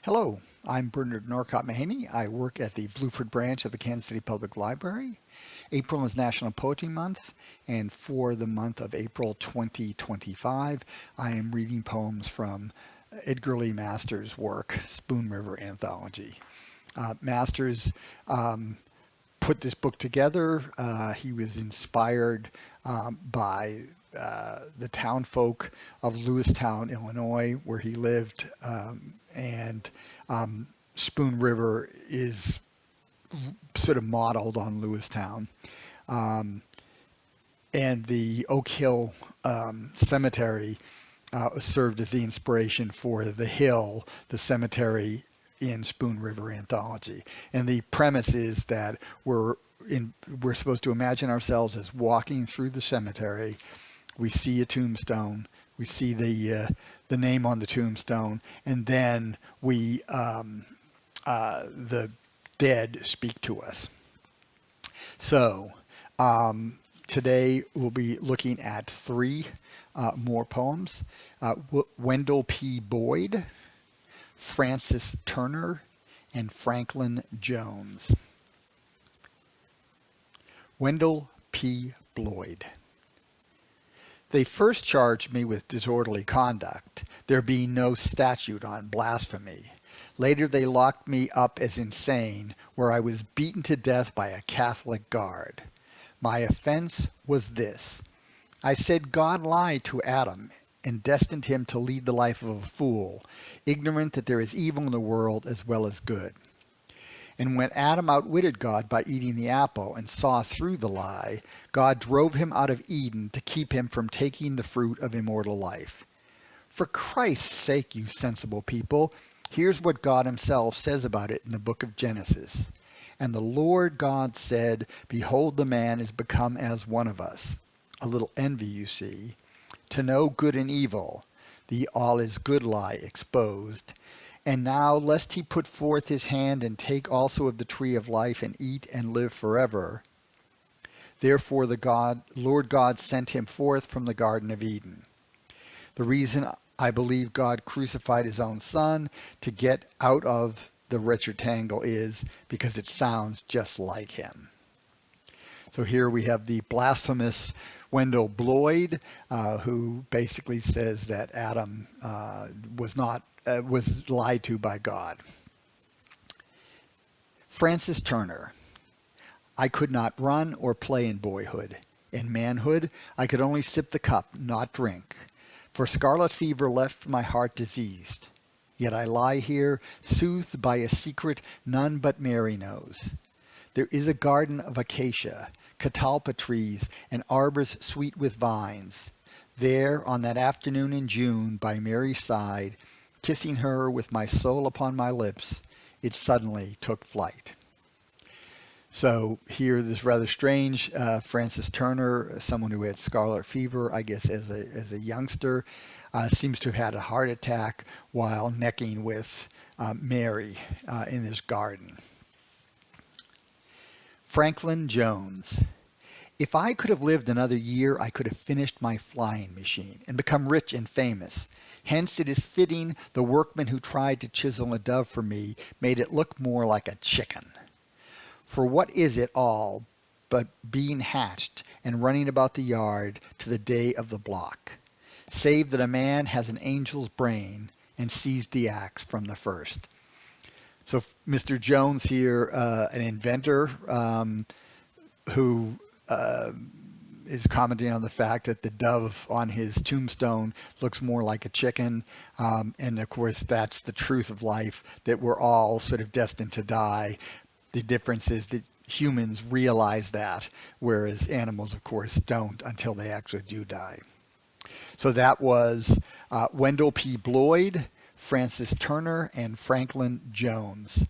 Hello, I'm Bernard Norcott-Mahany. I work at the Bluford branch of the Kansas City Public Library. April is National Poetry Month, and for the month of April 2025, I am reading poems from Edgar Lee Masters' work, Spoon River Anthology. Masters put this book together. He was inspired by the town folk of Lewistown, Illinois, where he lived, and Spoon River is sort of modeled on Lewistown. And the Oak Hill Cemetery served as the inspiration for the hill, the cemetery in Spoon River Anthology. And the premise is that we're supposed to imagine ourselves as walking through the cemetery. We see a tombstone, we see the name on the tombstone, and then the dead speak to us. So today we'll be looking at three more poems. Wendell P. Bloyd, Francis Turner, and Franklin Jones. Wendell P. Bloyd. They first charged me with disorderly conduct, there being no statute on blasphemy. Later they locked me up as insane, where I was beaten to death by a Catholic guard. My offense was this. I said God lied to Adam and destined him to lead the life of a fool, ignorant that there is evil in the world as well as good. And when Adam outwitted God by eating the apple and saw through the lie, God drove him out of Eden to keep him from taking the fruit of immortal life. For Christ's sake, you sensible people, here's what God himself says about it in the book of Genesis. And the Lord God said, Behold, the man is become as one of us. A little envy, you see, to know good and evil, the all is good lie exposed. And now, lest he put forth his hand and take also of the tree of life and eat and live forever. Therefore the Lord God sent him forth from the Garden of Eden. The reason I believe God crucified his own son to get out of the wretched tangle is because it sounds just like him. So here we have the blasphemous Wendell Bloyd, who basically says that Adam was lied to by God. Francis Turner. I could not run or play in boyhood. In manhood, I could only sip the cup, not drink. For scarlet fever left my heart diseased. Yet I lie here, soothed by a secret none but Mary knows. There is a garden of acacia, catalpa trees, and arbors sweet with vines. There, on that afternoon in June, by Mary's side, kissing her with my soul upon my lips, it suddenly took flight. So here, this rather strange Francis Turner, someone who had scarlet fever, I guess as a youngster, seems to have had a heart attack while necking with Mary in this garden. Franklin Jones. If I could have lived another year, I could have finished my flying machine and become rich and famous. Hence it is fitting the workman who tried to chisel a dove for me made it look more like a chicken. For what is it all but being hatched and running about the yard to the day of the block, save that a man has an angel's brain and seized the axe from the first. So Mr. Jones here, an inventor who is commenting on the fact that the dove on his tombstone looks more like a chicken. And of course, that's the truth of life, that we're all sort of destined to die. The difference is that humans realize that, whereas animals, of course, don't until they actually do die. So that was Wendell P. Bloyd, Francis Turner, and Franklin Jones.